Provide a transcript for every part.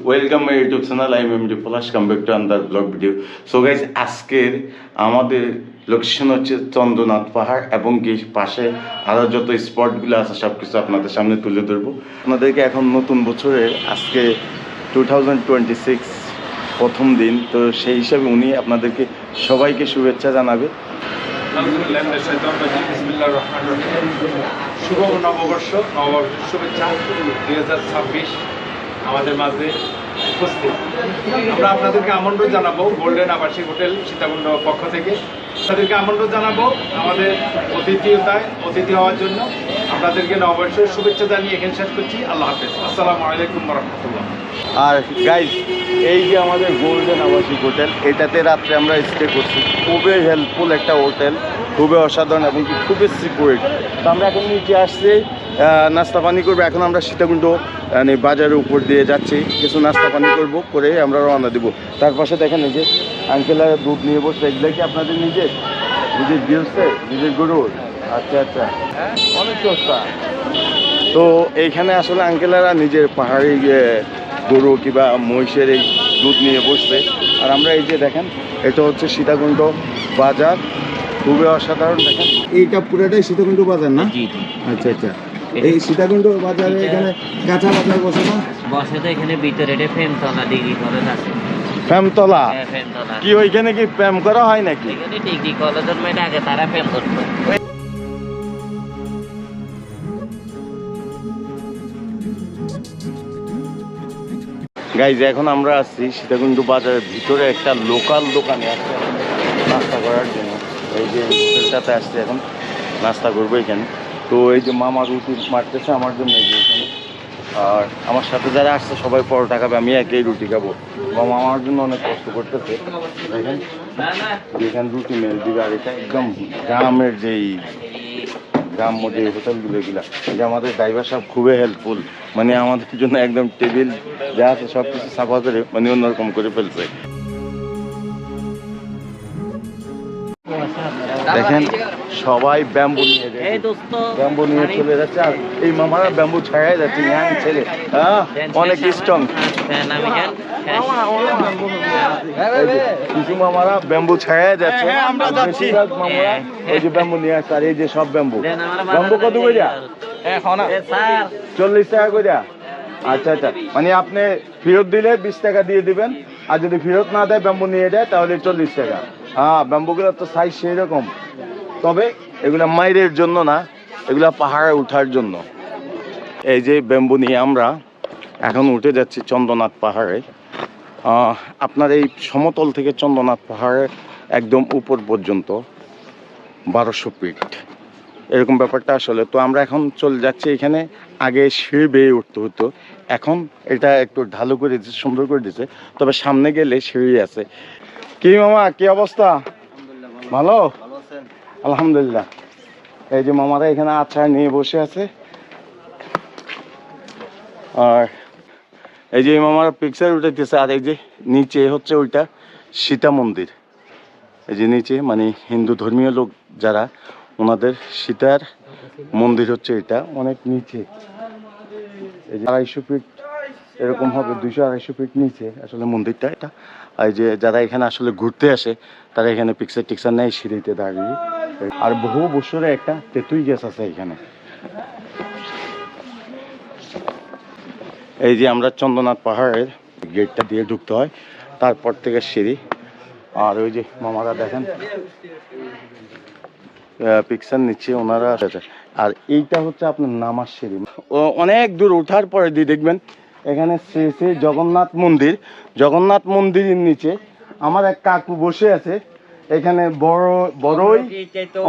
Welcome my YouTube channel. I am MD Palash, come back to another blog video. So guys, আজকের আমাদের location হচ্ছে চন্দ্রনাথ পাহাড় এবং কি পাশে আরও যত স্পটগুলো আছে সব কিছু আপনাদের সামনে তুলে ধরবো। আপনাদেরকে এখন নতুন বছরের আজকে 2026 প্রথম দিন, তো সেই হিসাবে উনি আপনাদেরকে সবাইকে শুভেচ্ছা জানাবে। শুভ নববর্ষ, নববর্ষের শুভেচ্ছা 2026 আমাদের মাঝে উপস্থিত। আমরা আপনাদেরকে আমন্ত্রণ জানাবো গোল্ডেন আবাসিক হোটেল সীতাকুণ্ড পক্ষ থেকে। আপনাদেরকে আমন্ত্রণ জানাবো আমাদের অতিথি হওয়ার জন্য। আপনাদেরকে নববর্ষের শুভেচ্ছা জানিয়ে এখানে শেষ করছি। আল্লাহ হাফেজ, আসসালামু আলাইকুম রহমতুল্লাহ। আর গাইজ, এই যে আমাদের গোল্ডেন আবাসিক হোটেল, এটাতে রাত্রে আমরা স্টে করছি। খুবই হেল্পফুল একটা হোটেল, খুবই অসাধারণ এবং কি খুবই সিকিউরিট। তো আমরা এখন নিচে আসছি নাস্তা পানি করবো। এখন আমরা সীতাকুণ্ড মানে বাজারের উপর দিয়ে যাচ্ছি, কিছু নাস্তা পানি করবো, করে আমরা রওনা দেবো। তার পাশে দেখেন এই যে আঙ্কেলরা দুধ নিয়ে বসছে। এগুলো কি আপনাদের নিজের গিয়েছে, নিজের গরুর? আচ্ছা আচ্ছা, অনেক সস্তা। তো এইখানে আসলে আঙ্কেলেরা নিজের পাহাড়ি গরু কিংবা মহিষের এই দুধ নিয়ে বসছে। আর আমরা এই যে দেখেন, এটা হচ্ছে সীতাকুণ্ড বাজার, খুবই অসাধারণ। দেখেন এইটা পুরোটাই সীতাকুণ্ড বাজার না? আচ্ছা আচ্ছা, এই সীতাকুণ্ড বাজারে এখানে কাঁচা বাজার বসে না? বসে তো এখানে ভিতরে ফেমতলা ডিগ্রি কলেজ আছে। ফেমতলা? ফেমতলা কি ওইখানে কি প্রেম করা হয় নাকি? এখানে ডিগ্রি কলেজের মেয়েটা আগে তারা ফেম করতো। গাইজ, এখন আমরা আসছি সীতাকুণ্ড বাজারের ভিতরে একটা লোকাল দোকানে আসছে নাস্তা করার জন্য। এই যে হোটেলটাতে আসছে, এখন নাস্তা করবো এখানে। তো এই যে মামা রুটি মারতেছে আমার জন্য এই যে এখানে। আর আমার সাথে যারা আসছে সবাই পরোটা খাবে, আমি একই রুটি খাবো। মামা আমার জন্য অনেক কষ্ট করতেছে। দেখেন এখানে রুটি মেল দিবে। আর এটা একদম গ্রামের যেই গ্রাম্য যে হোটেলগুলো, এগুলা যে আমাদের ড্রাইভার সাহেব খুবই হেল্পফুল, মানে আমাদের জন্য একদম টেবিল যা আছে সব কিছু সাফা করে মানে অন্যরকম করে ফেলছে। দেখেন সবাই ব্যাম্বু নিয়ে ব্যাম্বু নিয়ে চলে যাচ্ছে। আর এই মামারা ব্যাম্বু ছাড়াই যাচ্ছে, ইয়াং ছেলে অনেক স্ট্রং। কিছু মামারা ব্যাম্বু ছাড়াই যাচ্ছে, বেশিরভাগ মামারা এই যে ব্যাম্বু নিয়ে আসছে। আর এই যে সব ব্যাম্বু কত কইরা? 40 টাকা কইরা? আচ্ছা আচ্ছা, মানে আপনি ফেরত দিলে 20 টাকা দিয়ে দিবেন, আর যদি ফেরত না দেয় ব্যাম্বু নিয়ে যায় তাহলে 40 টাকা। হ্যাঁ, ব্যাম্বুগুলোর তো সাইজ সেই রকম, তবে এগুলা মাইরের জন্য না, এগুলা পাহাড়ে উঠার জন্য। এই যে ব্যাম্বু নিয়ে আমরা এখন উঠে যাচ্ছি চন্দ্রনাথ পাহাড়ে। আপনার এই সমতল থেকে চন্দ্রনাথ পাহাড়ের একদম উপর পর্যন্ত 1200 ফিট এরকম ব্যাপারটা আসলে। তো আমরা এখন চলে যাচ্ছি। এখানে আগে সিঁড়ি বেয়ে উঠতে হতো, এখন এটা একটু ঢালু করে দিচ্ছে, সুন্দর করে দিচ্ছে। তবে সামনে গেলে সিঁড়ি আছে। কি মামা, কি অবস্থা? ভালো? আলহামদুলিল্লাহ। এই যে মামারা এখানে আচার নিয়ে বসে আছে। আর এই যে মামারা পিকচার উঠাইতেছে। আর এই যে নিচে হচ্ছে ওইটা সীতা মন্দির। এই যে নিচে মানে হিন্দু ধর্মীয় লোক যারা, ওনাদের সীতার মন্দির হচ্ছে এটা, অনেক নিচে। এই যে 250 ফিট এরকম হবে, 200-250 ফিট নিচে আসলে মন্দিরটা এটা। আর যে যারা এখানে আসলে ঘুরতে আসে তারা এখানে পিকচার টিকচার নেয় সিঁড়িতে দাঁড়িয়ে। আর বহু বছরে একটা তেঁতুই গাছ আছে এখানে। এই যে আমরা চন্দ্রনাথ পাহাড়ের গেটটা দিয়ে ঢুকতে হয়, তারপর থেকে সিঁড়ি। আর ওই যে মামারা দেখেন পিকচার নিচ্ছে ওনারা। আর এইটা হচ্ছে আপনার নামার সিঁড়ি। অনেক দূর ওঠার পরে দিয়ে দেখবেন এখানে শ্রী শ্রী জগন্নাথ মন্দির। জগন্নাথ মন্দিরের নিচে আমার এক কাকু বসে আছে। এখানে বড়ই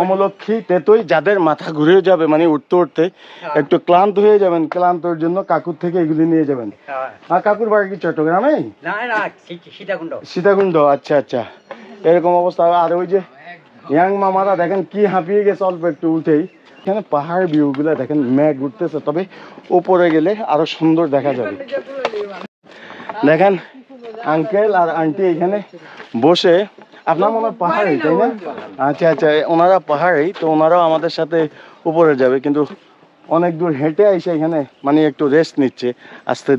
অমলক্ষী তেতই, যাদের মাথা ঘুরে যাবে মানে উঠতে উঠতে একটু ক্লান্ত হয়ে যাবেন, ক্লান্তর জন্য কাকুর থেকে এগুলি নিয়ে যাবেন। আর কাকুর বাড়ি কি চট্টগ্রামে? সীতাকুণ্ড। আচ্ছা আচ্ছা, এরকম অবস্থা। আর ওই যে ইয়াং মামারা দেখেন কি হাঁপিয়ে গেছে অল্প একটু উঠেই। এখানে পাহাড় ভিউ গুলা দেখেন, মেঘ উঠতেছে, তবে উপরে গেলে আরো সুন্দর দেখা যাবে। দেখেন আঙ্কেল আর আন্টি এখানে বসে। আপনার মনে হয় পাহাড়ি, তাই না? আচ্ছা আচ্ছা, ওনারা পাহাড়ি, তো ওনারাও আমাদের সাথে উপরে যাবে, কিন্তু অনেক দূর হেঁটে এসে এখানে মানে একটু রেস্ট নিচ্ছে, আস্তে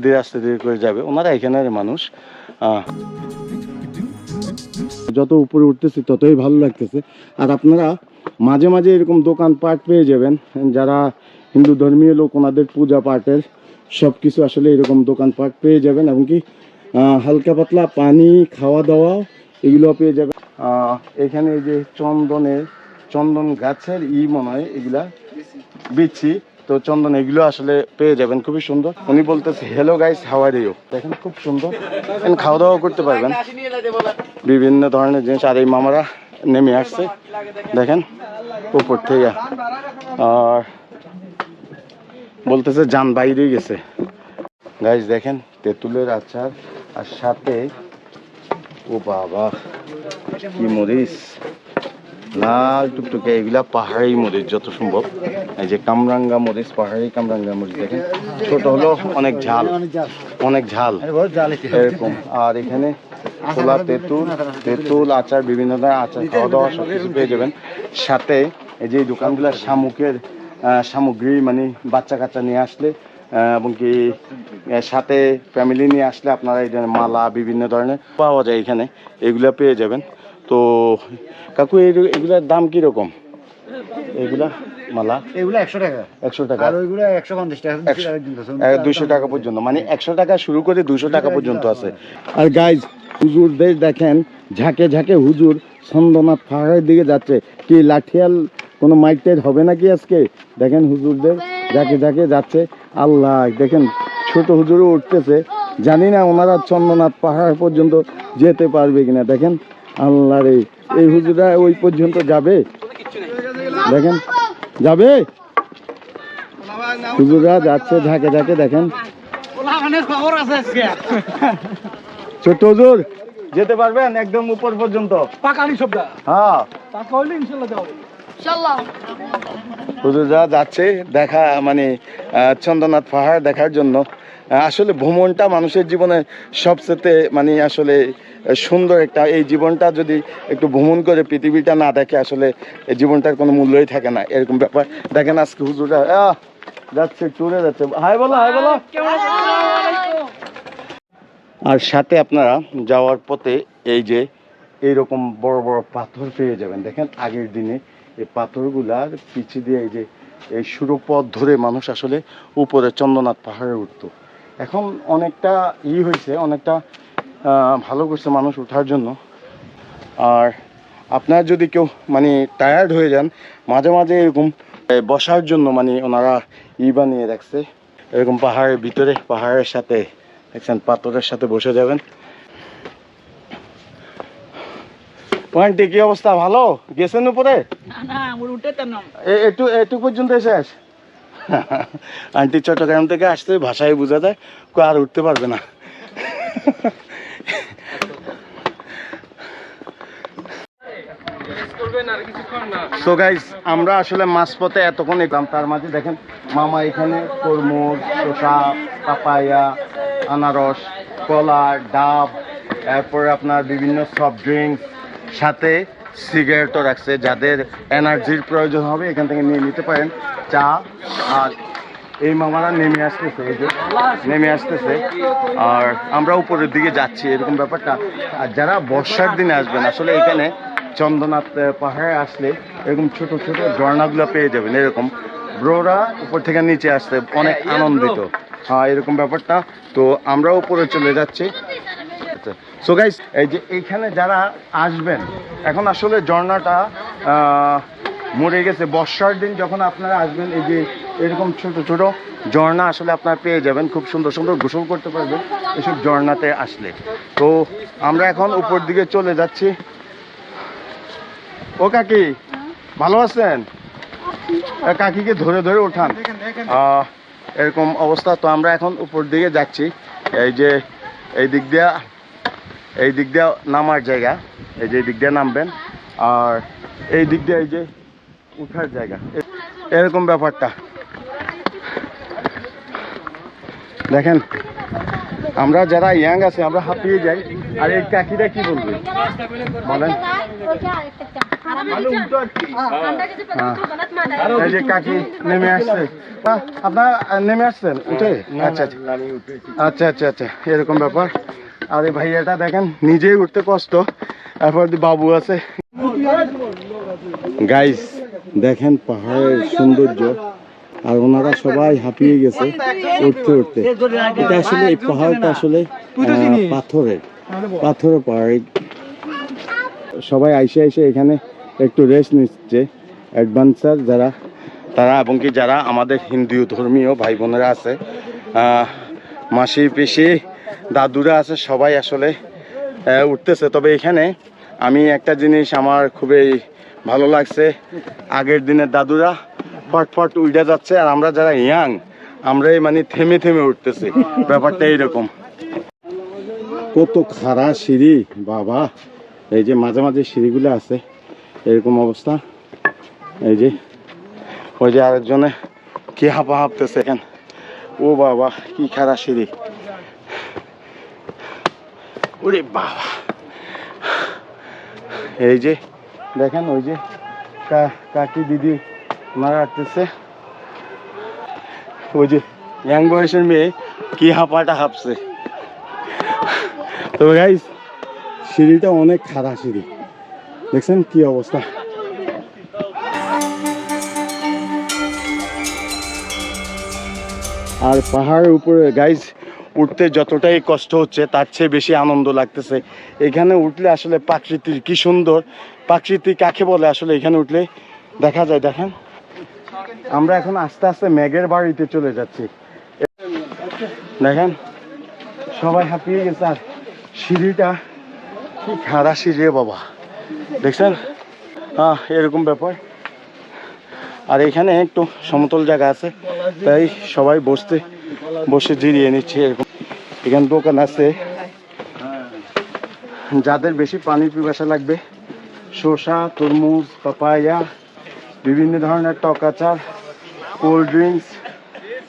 ধীরে করে যাবে। ওনারা এখানের মানুষ। যত উপরে উঠতেছি ততই ভালো লাগতেছে। আর আপনারা মাঝে মাঝে এরকম দোকানপাট পেয়ে যাবেন, যারা হিন্দু ধর্মীয় লোক ওনাদের পূজা পাঠের সব কিছু আসলে এরকম দোকানপাট পেয়ে যাবেন, এবং কি হালকা পাতলা পানি, খাওয়া দাওয়া এগুলো পেয়ে যাবেন। এখানে এই যে চন্দন গাছের মনে হয় এগুলা বিচ্ছি, তো চন্দন এগুলো আসলে পেয়ে যাবেন, খুবই সুন্দর। উনি বলতেছে hello guys, how are you. দেখেন খুব সুন্দর, এখানে খাওয়া দাওয়া করতে পারবেন, বিভিন্ন ধরনের জিনিস। আর এই মামারা নেমে আসছে দেখেন উপর থেকে, আর বলতেছে যান বাইরে গেছে। গাইস দেখেন তেঁতুলের আচার, আর সাথে ও বাবা কি মরিচ, লাল টুকটুকে, এগুলা পাহাড়ি মরিচ যত সম্ভব। এই যে কামরাঙ্গা মরিচ, পাহাড়ি কামরাঙ্গা মরিচ দেখেন, ছোট হলো অনেক ঝাল এরকম। আর এখানে ছোলা, তেঁতুল আচার, বিভিন্ন ধরনের আচার, খাওয়া দাওয়া সব কিছু পেয়ে যাবেন। সাথে এই যে দোকানগুলা শামুকের সামগ্রী, মানে বাচ্চা কাচ্চা নিয়ে আসলে এবং কি সাথে ফ্যামিলি নিয়ে আসলে আপনারা এই মালা বিভিন্ন ধরনের পাওয়া যায় এখানে, এগুলা পেয়ে যাবেন। তো কাকু এগুলার দাম কিরকম? এগুলা মালা এগুলো 100 টাকা, 100 টাকা, আর ওইগুলো 150 টাকা, 200 টাকা পর্যন্ত, মানে 100 টাকা শুরু করে 200 টাকা পর্যন্ত আছে। আর গাইজ হুজুরদের দেখেন ঝাঁকে ঝাঁকে হুজুর চন্দ্রনাথ পাহাড়ের দিকে যাচ্ছে। কি লাঠিয়াল কোনো মাইটের হবে নাকি আজকে? দেখেন হুজুরদের ঝাঁকে ঝাঁকে যাচ্ছে। আল্লাহ, দেখেন ছোট হুজুরও উঠতেছে, জানি না ওনারা চন্দ্রনাথ পাহাড় পর্যন্ত যেতে পারবে কিনা। দেখেন আল্লাহ রে, এই হুজুরা ওই পর্যন্ত যাবে? দেখেন যাবে, হুজুরা যাচ্ছে ঝাঁকে ঝাঁকে। দেখেন ছোট হুজুর যেতে পারবেন একদম উপর পর্যন্ত? হ্যাঁ, হুজুরা যাচ্ছে দেখা, মানে চন্দ্রনাথ পাহাড় দেখার জন্য। আসলে ভ্রমণটা মানুষের জীবনে সবচেয়ে মানে আসলে সুন্দর একটা, এই জীবনটা যদি একটু ভ্রমণ করে পৃথিবীটা না দেখে আসলে এই জীবনটার কোনো মূল্যই থাকে না, এরকম ব্যাপার। দেখেন আজকে হুজুরা যাচ্ছে, ট্যুরে যাচ্ছে। হাই বলো, হাই বলো। আর সাথে আপনারা যাওয়ার পথে এই যে এইরকম বড় বড় পাথর পেয়ে যাবেন। দেখেন আগের দিনে এই পাথরগুলার পিছে দিয়ে এই যে এই সরু পথ ধরে মানুষ আসলে উপরে চন্দ্রনাথ পাহাড়ে উঠতো। এখন অনেকটা হয়েছে, অনেকটা ভালো করছে মানুষ ওঠার জন্য। আর আপনার যদি কেউ মানে টায়ার্ড হয়ে যান, মাঝে মাঝে এরকম বসার জন্য মানে ওনারা বানিয়ে রাখছে, এরকম পাহাড়ের ভিতরে, পাহাড়ের সাথে দেখছেন পাথরের সাথে বসে যাবেন। পয়েন্টে কি অবস্থা, ভালো গেছেন উপরে? একটু পর্যন্ত শেষ। আন্টি চট্টগ্রাম থেকে আসতে ভাষায় বোঝা যায়, আর উঠতে পারবে না। সো গাইস, আমরা আসলে মাঝপথে এতক্ষণ এলাম, তার মাঝে দেখেন মামা এখানে তরমুজ, শসা, পাপায়া, আনারস, কলা, ডাব, এরপরে আপনার বিভিন্ন সফট ড্রিঙ্কস, সাথে সিগারেটও রাখছে। যাদের এনার্জির প্রয়োজন হবে এখান থেকে নিয়ে নিতে পারেন, চা। আর এই মামারা নেমে আসতেছে, এই যে নেমে আসতেছে, আর আমরা উপরের দিকে যাচ্ছি, এরকম ব্যাপারটা। আর যারা বর্ষার দিনে আসবেন আসলে এখানে চন্দ্রনাথ পাহাড়ে আসলে এরকম ছোট ছোট ঝর্ণাগুলো পেয়ে যাবেন। এরকম ব্রোরা উপর থেকে নিচে আসতে অনেক আনন্দিত, হ্যাঁ এরকম ব্যাপারটা। তো আমরা উপরে চলে যাচ্ছি। সো গাইস, এই যে এইখানে যারা আসবেন, এখন আসলে ঝর্ণাটা মরে গেছে। বর্ষার দিন যখন আপনারা আসবেন, এই যে এরকম ছোট ছোট ঝর্ণা আসলে আপনারা পেয়ে যাবেন, খুব সুন্দর সুন্দর গোসল করতে পারবেন এসব ঝর্ণাতে আসলে। তো আমরা এখন উপর দিকে চলে যাচ্ছি। ও কাকি, ভালো আছেন? কাকিকে ধরে ধরে ওঠান, এরকম অবস্থা। তো আমরা এখন উপর দিকে যাচ্ছি। এই যে এই দিক দিয়ে নামার জায়গা, এই যে এই দিক দিয়ে নামবেন, আর এই দিক দিয়ে এই যে উঠার জায়গা, এরকম ব্যাপারটা। দেখেন আমরা যারা ইয়াং আছে আমরা হাঁপিয়ে যাই, আর এই কাকিরা কি বলবে বলেন? এই যে কাকি নেমে আসছে। আপনার নেমে আসছেন উঠে? আচ্ছা আচ্ছা আচ্ছা আচ্ছা, এরকম ব্যাপার। আরে ভাইয়াটা দেখেন নিজেই উঠতে কষ্ট, তারপর বাবু আছে। গাইস দেখেন পাহাড়ের সৌন্দর্য, আর ওনারা সবাই হাঁপিয়ে গেছে উঠতে উঠতে। এটা আসলে এই পাহাড়টা আসলে পাথরের পাহাড়। সবাই আইসে এখানে একটু রেস্ট নিচ্ছে, অ্যাডভেঞ্চার যারা তারা, এবং কি যারা আমাদের হিন্দু ধর্মীয় ভাই বোনেরা আছে, মাসি পিসি দাদুরা আছে, সবাই আসলে উঠতেছে। তবে এখানে আমি একটা জিনিস আমার খুবই ভালো লাগছে, আগের দিনের দাদুরা ফটফট উঠে যাচ্ছে, আর আমরা যারা ইয়াং আমরাই মানে থেমে থেমে উঠতেছি। ব্যাপারটা এইরকম। কত খাড়া সিঁড়ি বাবা, এই যে মাঝে মাঝে সিঁড়িগুলো আছে, এরকম অবস্থা। এই যে ওই যে আরেকজনে কি হাঁপতেছে এখানে, ও বাবা কি খাড়া সিঁড়ি, ওরে বাবা। এই যে দেখেন ওই যে কাকি দিদি ওনারা আসতেছে, ওই যে ইয়াং বয়সের মেয়ে কি হাঁপছে। তো গাইস সিঁড়িটা অনেক খাড়া সিঁড়ি, দেখছেন কি অবস্থা। আর পাহাড়ের উপরে গাইস উঠতে যতটাই কষ্ট হচ্ছে তার চেয়ে বেশি আনন্দ লাগতেছে। এখানে উঠলে আসলে প্রাকৃতিক কি সুন্দর, প্রাকৃতিক কাকে বলে আসলে এখানে উঠলে দেখা যায়। দেখেন আমরা এখন আস্তে আস্তে মেঘের বাড়িতে চলে যাচ্ছি। দেখেন সবাই হাঁপিয়ে গেছে, আর সিঁড়িটা কি খাড়া সিঁড়ি বাবা, দেখছেন? এরকম ব্যাপার। আর এখানে একটু সমতল জায়গা আছে, তাই সবাই বসে জিরিয়ে নিচ্ছে এরকম। এখানে দোকান আছে, যাদের বেশি পানির পিপাসা লাগবে, শসা, তরমুজ, পাপায়া, বিভিন্ন ধরনের টক আচার, কোল্ড ড্রিঙ্কস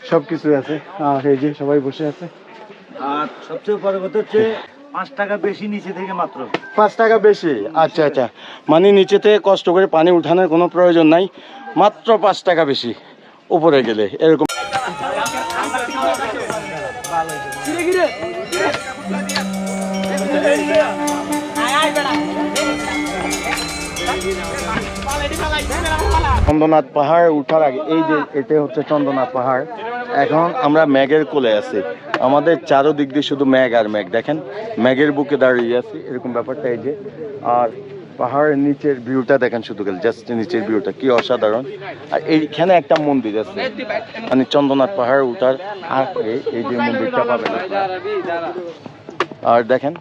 সব কিছু আছে। আর এই যে সবাই বসে আছে। আর সবচেয়ে বড় কথা হচ্ছে 5 টাকা বেশি নিচে থেকে মাত্র 5 টাকা বেশি। আচ্ছা আচ্ছা, মানে নিচে থেকে কষ্ট করে পানি উঠানোর কোনো প্রয়োজন নাই, মাত্র 5 টাকা বেশি উপরে গেলে এরকম। চন্দ্রনাথ পাহাড় উঠার আগে এই যে এটা হচ্ছে চন্দ্রনাথ পাহাড়। এখন আমরা মেঘের কোলে আছি, আমাদের চারোদিক দিয়ে শুধু মেঘ আর মেঘ। দেখেন মেঘের বুকে দাঁড়িয়ে আছি, এরকম ব্যাপারটা। এই যে আর পাহাড়ের নিচের ভিউটা দেখেন, শুধু জাস্ট নিচের ভিউটা কি অসাধারণ। আর এইখানে একটা মন্দির আছে, মানে চন্দ্রনাথ পাহাড় উঠার আগে এই যে মন্দিরটা পাবেন। আর দেখেন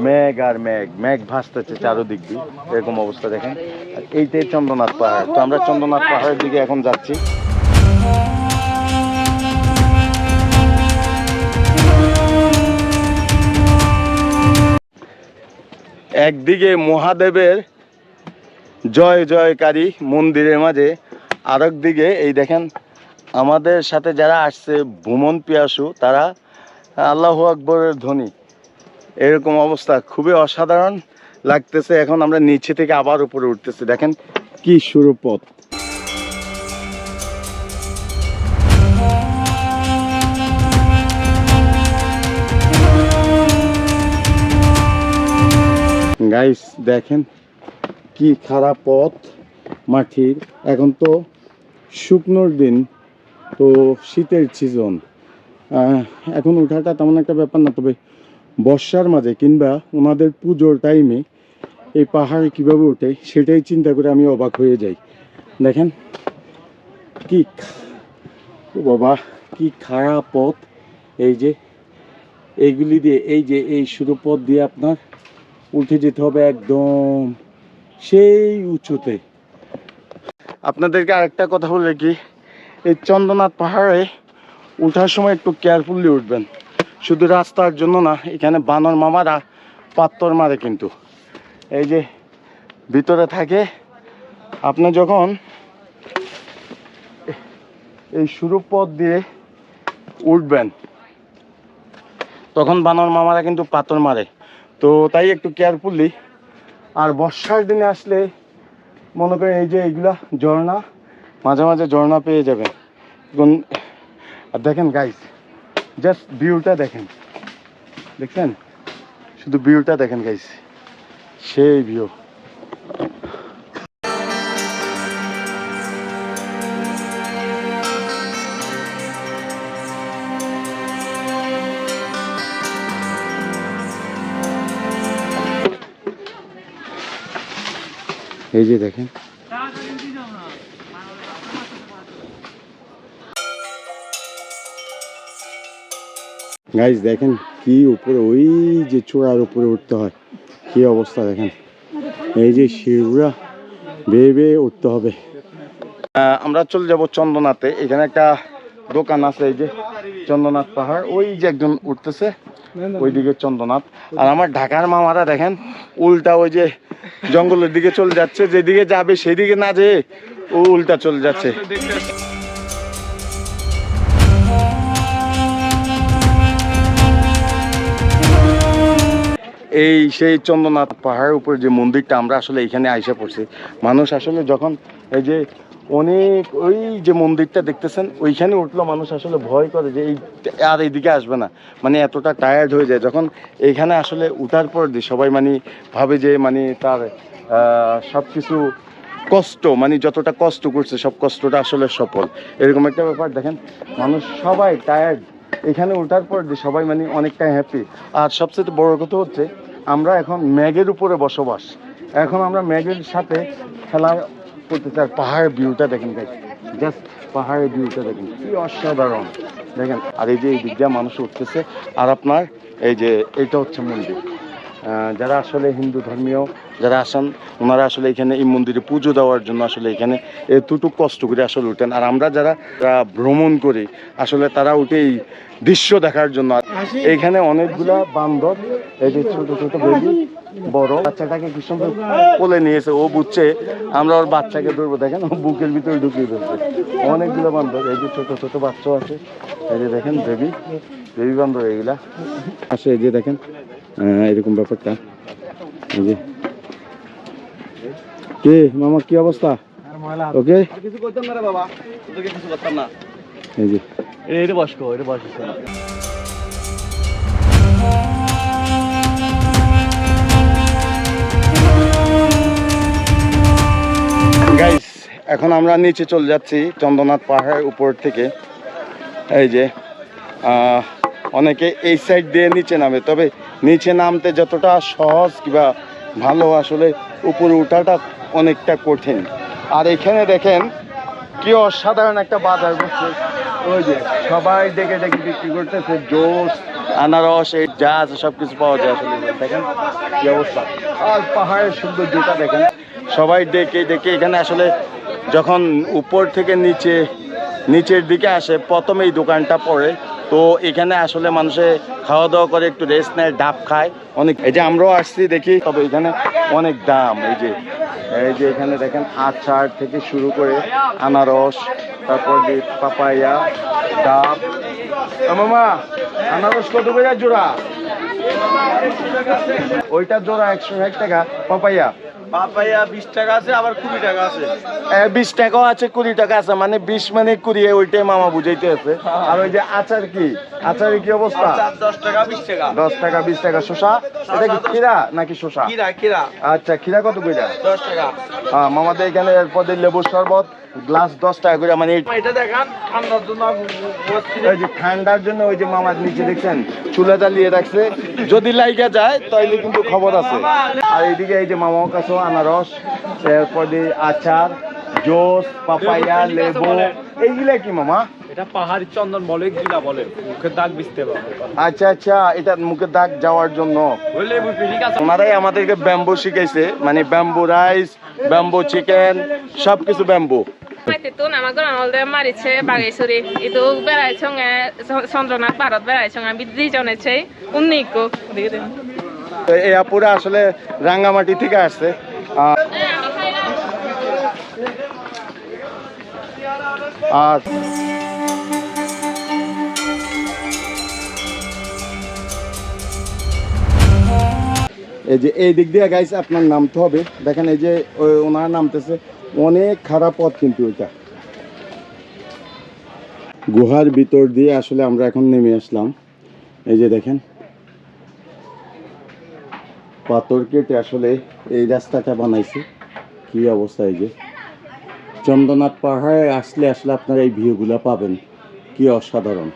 মেঘ আর মেঘ, মেঘ ভাসতেছে চারোদিক দিয়ে, এরকম অবস্থা দেখেন। আর এইটাই চন্দ্রনাথ পাহাড়। তো আমরা চন্দ্রনাথ পাহাড়ের দিকে এখন যাচ্ছি। একদিকে মহাদেবের জয় জয়কারী মন্দিরের মাঝে, আরেক দিকে এই দেখেন আমাদের সাথে যারা আসছে ভ্রমণ পিয়াসু, তারা আল্লাহু আকবরের ধ্বনি, এরকম অবস্থা। খুবই অসাধারণ লাগতেছে। এখন আমরা নিচে থেকে আবার উপরে উঠতেছি, দেখেন কি সরু পথ। গাইস দেখেন কি খারাপ পথ মাটির। এখন তো শুকনোর দিন, তো শীতের সিজন, এখন ওঠাটা তেমন একটা ব্যাপার না। তবে বর্ষার মাঝে কিংবা ওনাদের পুজোর টাইমে এই পাহাড়ে কীভাবে ওঠে সেটাই চিন্তা করে আমি অবাক হয়ে যাই। দেখেন কি বাবা, কি খারাপ পথ। এই যে এইগুলি দিয়ে, এই যে এই সরু পথ দিয়ে আপনার উঠে যেতে হবে একদম সেই উঁচুতে। আপনাদেরকে আরেকটা কথা বলে কি, এই চন্দ্রনাথ পাহাড়ে উঠার সময় একটু কেয়ারফুলি উঠবেন। শুধু রাস্তার জন্য না, এখানে বানর মামারা পাত্তর মারে কিন্তু। এই যে ভিতরে থাকে, আপনি যখন এই সরু পথ দিয়ে উঠবেন তখন বানর মামারা কিন্তু পাথর মারে। তো তাই একটু কেয়ারফুলি আর বর্ষার দিনে আসলে মনে করেন এই যে এইগুলা ঝর্ণা, মাঝে মাঝে ঝর্ণা পেয়ে যাবেন। আর দেখেন গাইস, জাস্ট ভিউটা দেখেন, দেখছেন? শুধু ভিউটা দেখেন গাইস, সেই ভিউ। এই যে দেখেন, গাইস দেখেন কি উপরে, ওই যে চূড়ার উপরে উঠতে হয়, কি অবস্থা দেখেন। এই যে শিউরা বেয়ে বেয়ে উঠতে হবে। আমরা চলে যাব চন্দ্রনাথে। এখানে একটা দোকান আছে, এই যে চন্দ্রনাথ পাহাড়, ওই যে একজন উঠতেছে ওইদিকে চন্দ্রনাথ। আর আমার ঢাকার মামারা দেখেন উল্টা ওই যে জঙ্গলের দিকে চলে যাচ্ছে, যেদিকে যাবে সেদিকে না যেয়ে ও উল্টা চলে যাচ্ছে। এই সেই চন্দ্রনাথ পাহাড়ের উপর যে মন্দিরটা, আমরা আসলে এখানে আইসা পড়ছি। মানুষ আসলে যখন এই যে অনেক ওই যে মন্দিরটা দেখতেছেন ওইখানে উঠলো, মানুষ আসলে ভয় করে যে এই আর এইদিকে আসবে না, মানে এতটা টায়ার্ড হয়ে যায়। যখন এইখানে আসলে উঠার পর দিয়ে সবাই মানে ভাবে যে মানে তার সব কিছু কষ্ট, মানে যতটা কষ্ট করছে সব কষ্টটা আসলে সফল, এরকম একটা ব্যাপার। দেখেন মানুষ সবাই টায়ার্ড, এখানে ওঠার পর দিয়ে সবাই মানে অনেকটাই হ্যাপি। আর সবচেয়ে বড় কথা হচ্ছে আমরা এখন মেঘের উপরে বসবাস, এখন আমরা মেঘের সাথে খেলা করতে চাই। পাহাড়ের ভিউটা দেখেন গাইস, জাস্ট পাহাড়ের ভিউটা দেখেন, কি অসাধারণ দেখেন। আর এই যে এই দিক দিয়ে মানুষ উঠতেছে। আর আপনার এই যে এটা হচ্ছে মন্দির, যারা আসলে হিন্দু ধর্মীয় যারা আসেন ওনারা আসলে এখানে এই মন্দিরে পুজো দেওয়ার জন্য আসলে এখানে এতটুকু কষ্ট করে আসলে উঠেন। আর আমরা যারা ভ্রমণ করি আসলে তারা উঠে এই দৃশ্য দেখার জন্য। এখানে অনেকগুলা বান্দর, এই যে ছোট ছোট বেবি, বড় বাচ্চাটাকে কি সুন্দর কোলে নিয়েছে, ও বুঝছে আমরা ওর বাচ্চাকে ধরবো। দেখেন ও বুকের ভিতরে ঢুকিয়ে ফেলছে অনেকগুলো বান্দর। এই যে ছোট ছোট বাচ্চা আছে, এই যে দেখেন বেবি বেবি বান্দর এগুলা আসে। এই যে দেখেন এরকম ব্যাপারটা। এই যে কে মামা, কি অবস্থা? ওকে কিছু করতাম না রে বাবা, তোকে কিছু করতাম না। এই যে এটা বসকো, এটা বসছে না। গাইস এখন আমরা নিচে চলে যাচ্ছি চন্দ্রনাথ পাহাড়ের উপর থেকে। এই যে অনেকে এই সাইড দিয়ে নিচে নামে, তবে নিচে নামতে যতটা সহজ কিংবা ভালো, আসলে উপরে ওঠাটা অনেকটা কঠিন। আর এখানে দেখেন কি অসাধারণ একটা বাজার বসছে, ওই যে সবাই ডেকে ডেকে বিক্রি করতেছে জুস, আনারস, এই যা আছে সব কিছু পাওয়া যায়। আসলে দেখেন কি অবস্থা, আর পাহাড়ের সৌন্দর্যটা দেখেন। সবাই ডেকে ডেকে এখানে আসলে যখন উপর থেকে নিচের দিকে আসে প্রথমে এই দোকানটা পড়ে, তো এখানে আসলে মানুষে খাওয়া দাওয়া করে একটু রেস্ট নেয়, ডাব খায় অনেক। এই যে আমরাও আসছি দেখি, তবে এখানে অনেক দাম। এই যে এখানে দেখেন আচার থেকে শুরু করে আনারস, তারপর পাপায়া, ডাব। মামা আনারস কত করে জোড়া? ওইটা জোড়া 160 টাকা। পাপায়া 20 টাকা আছে, আবার 20 টাকা আছে। 20 টাকাও আছে, 20 টাকা আছে, মানে 20 মানে 20, ওইটাই মামা বুঝাইতে আছে। আর ওই যে আচার, কি আচারের কি অবস্থা? 10 টাকা 20 টাকা। 10 টাকা 20 টাকা। শসা, এটা কি খিরা নাকি শসা? খিরা। আচ্ছা, খিরা কত করে? 10 টাকা। হ্যাঁ মামাদের এখানে এরপর লেবুর শরবত গ্লাস 10 টাকা করে। মানে এটা দেখান ঠান্ডার জন্য, ওই যে ঠান্ডার জন্য ওই যে মামার নিচে দেখছেন চুলা জ্বালিয়ে রাখছে, যদি লাইগা যায় তাইলে কিন্তু খবর আছে। আর এইদিকে এই যে মামার কাছেও আনারস, এরপর আচার, জুস, পাপায়া, লেবু, এইগুলা কি মামা? এটা পাহাড়ি চন্দন বলে, গিলা বলে, মুখের দাগ বিছতে পারবে। আচ্ছা আচ্ছা, এটা মুখের দাগ যাওয়ার জন্য ওনারাই আমাদেরকে ব্যাম্বু শিখাইছে, মানে ব্যাম্বু রাইস, ব্যাম্বু চিকেন, সবকিছু bamboo. Maititun amagon olde mariche bagesuri itu beraichong Chandranath পাহাড়ত বেড়াইছং আমি দুইজনে চাই উন্নিকো এই আপুরা আসলে রাঙ্গামাটি থেকে আসছে। আর এই যে এই দিক দিয়ে গাইস আপনার নামতে হবে, দেখেন এই যে ওনার নামতেছে, অনেক খারাপ পথ কিন্তু এটা। গুহার ভিতর দিয়ে আসলে আমরা এখন নেমে আসলাম। এই যে দেখেন পাথর কেটে আসলে এই রাস্তাটা বানাইছে, কি অবস্থা। এই যে চন্দ্রনাথ পাহাড়ে আসলে আসলে আপনারা এই ভিউগুলো পাবেন, কি অসাধারণ।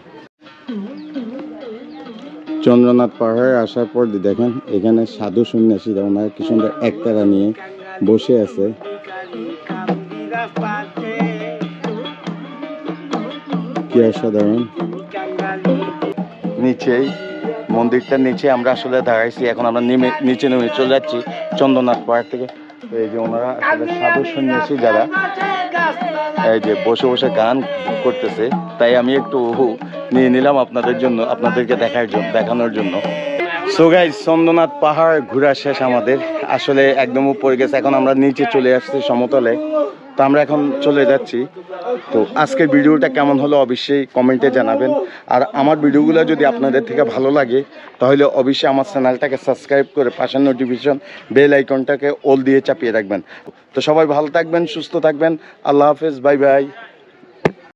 চন্দ্রনাথ পাহাড়ে আসার পর দেখেন এখানে সাধু সন্ন্যাসীরা ওনারা কি সুন্দর একতারা নিয়ে বসে আছে। কি অসাধারণ। নিচেই মন্দিরটার নিচে আমরা আসলে দাঁড়াইছি, এখন আমরা নিচে নেমে চলে যাচ্ছি চন্দ্রনাথ পাহাড় থেকে। তো এই যে ওনারা আসলে সাধু সন্ন্যাসী যারা এই যে বসে বসে গান করতেছে, তাই আমি একটু নিয়ে নিলাম আপনাদের জন্য, আপনাদেরকে দেখানোর জন্য। সো গাইস, চন্দ্রনাথ পাহাড় ঘোরা শেষ আমাদের, আসলে একদম উপরে গেছে, এখন আমরা নিচে চলে আসছি সমতলে। তো আমরা এখন চলে যাচ্ছি। তো আজকের ভিডিওটা কেমন হলো অবশ্যই কমেন্টে জানাবেন। আর আমার ভিডিওগুলো যদি আপনাদের থেকে ভালো লাগে তাহলে অবশ্যই আমার চ্যানেলটাকে সাবস্ক্রাইব করে পাশের নোটিফিকেশন বেল আইকনটাকে অল দিয়ে চাপিয়ে রাখবেন। তো সবাই ভালো থাকবেন, সুস্থ থাকবেন। আল্লাহ হাফেজ, বাই বাই।